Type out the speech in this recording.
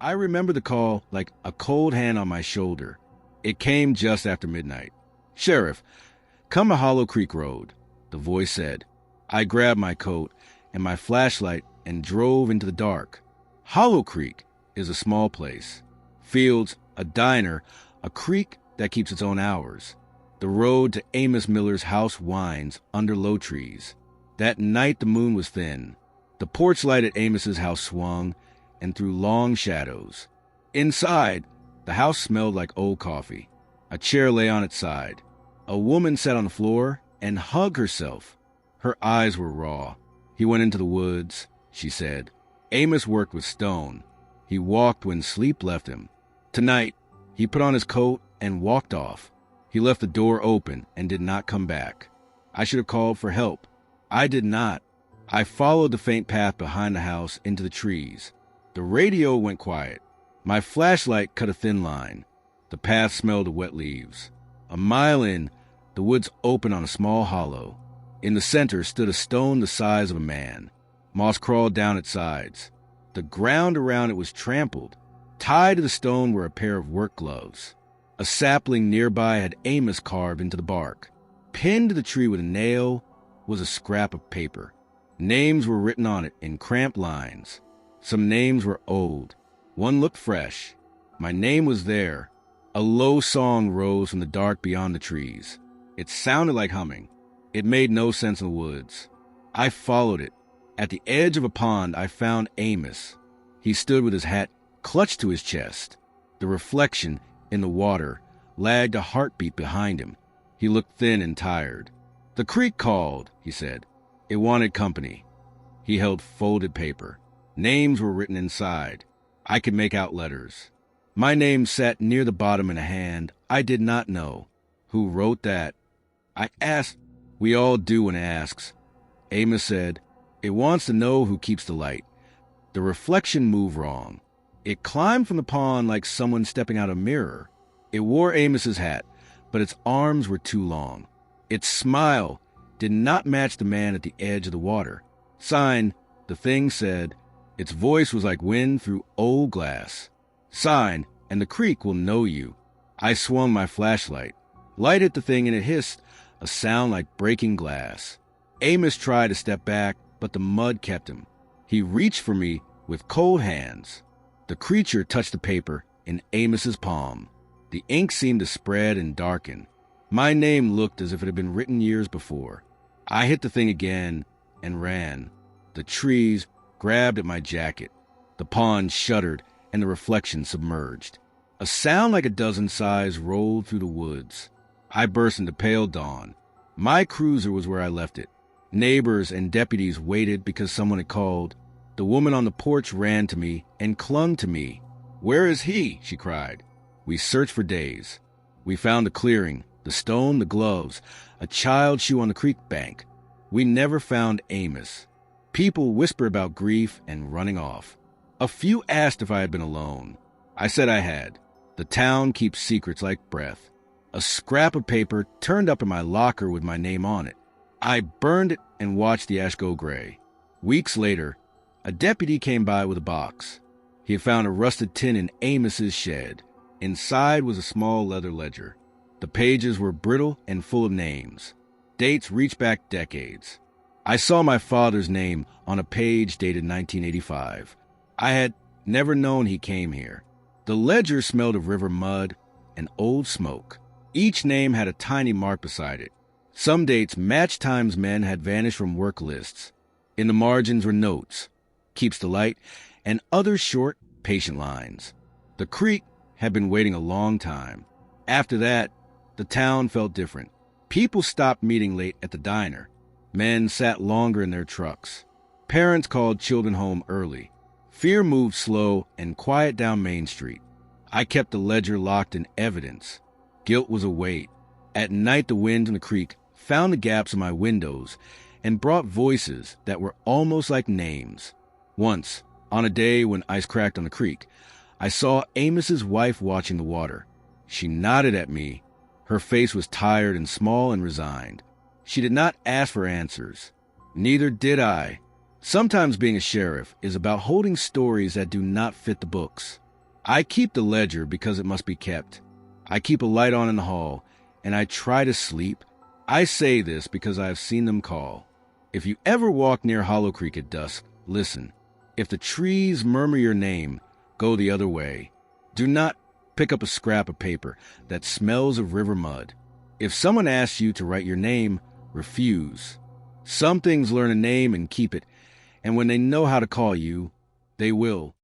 I remember the call like a cold hand on my shoulder. It came just after midnight. "Sheriff, come to Hollow Creek Road," the voice said. I grabbed my coat and my flashlight and drove into the dark. Hollow Creek is a small place. Fields, a diner, a creek that keeps its own hours. The road to Amos Miller's house winds under low trees. That night the moon was thin. The porch light at Amos's house swung and threw long shadows. Inside, the house smelled like old coffee. A chair lay on its side. A woman sat on the floor and hugged herself. Her eyes were raw. "He went into the woods," she said. "Amos worked with stone. He walked when sleep left him. Tonight, he put on his coat and walked off. He left the door open and did not come back. I should have called for help. I did not. I followed the faint path behind the house into the trees. The radio went quiet. My flashlight cut a thin line. The path smelled of wet leaves. A mile in, the woods opened on a small hollow. In the center stood a stone the size of a man. Moss crawled down its sides. The ground around it was trampled. Tied to the stone were a pair of work gloves. A sapling nearby had Amos carved into the bark. Pinned to the tree with a nail was a scrap of paper. Names were written on it in cramped lines. Some names were old. One looked fresh. My name was there. A low song rose from the dark beyond the trees. It sounded like humming. It made no sense in the woods. I followed it. At the edge of a pond, I found Amos. He stood with his hat clutched to his chest. The reflection in the water lagged a heartbeat behind him. He looked thin and tired. "The creek called," he said. "It wanted company." He held folded paper. Names were written inside. I could make out letters. My name sat near the bottom in a hand I did not know. Who wrote that? I asked. We all do when it asks. Amos said, "It wants to know who keeps the light." The reflection moved wrong. It climbed from the pond like someone stepping out a mirror. It wore Amos's hat, but its arms were too long. Its smile did not match the man at the edge of the water. Sign, the thing said. Its voice was like wind through old glass. Sign, and the creek will know you. I swung my flashlight, lighted the thing, and it hissed, a sound like breaking glass. Amos tried to step back, but the mud kept him. He reached for me with cold hands. The creature touched the paper in Amos's palm. The ink seemed to spread and darken. My name looked as if it had been written years before. I hit the thing again and ran. The trees grabbed at my jacket. The pond shuddered and the reflection submerged. A sound like a dozen sighs rolled through the woods. I burst into pale dawn. My cruiser was where I left it. Neighbors and deputies waited because someone had called. The woman on the porch ran to me and clung to me. "Where is he?" she cried. We searched for days. We found the clearing, the stone, the gloves, a child's shoe on the creek bank. We never found Amos. People whispered about grief and running off. A few asked if I had been alone. I said I had. The town keeps secrets like breath. A scrap of paper turned up in my locker with my name on it. I burned it and watched the ash go gray. Weeks later, a deputy came by with a box. He had found a rusted tin in Amos's shed. Inside was a small leather ledger. The pages were brittle and full of names. Dates reached back decades. I saw my father's name on a page dated 1985. I had never known he came here. The ledger smelled of river mud and old smoke. Each name had a tiny mark beside it. Some dates matched times men had vanished from work lists. In the margins were notes, "Keeps the light," and other short, patient lines. The creek had been waiting a long time. After that, the town felt different. People stopped meeting late at the diner. Men sat longer in their trucks. Parents called children home early. Fear moved slow and quiet down Main Street. I kept the ledger locked in evidence. Guilt was a weight. At night, the wind in the creek found the gaps in my windows and brought voices that were almost like names. Once, on a day when ice cracked on the creek, I saw Amos's wife watching the water. She nodded at me. Her face was tired and small and resigned. She did not ask for answers. Neither did I. Sometimes being a sheriff is about holding stories that do not fit the books. I keep the ledger because it must be kept. I keep a light on in the hall, and I try to sleep. I say this because I have seen them call. If you ever walk near Hollow Creek at dusk, listen. If the trees murmur your name, go the other way. Do not pick up a scrap of paper that smells of river mud. If someone asks you to write your name, refuse. Some things learn a name and keep it, and when they know how to call you, they will.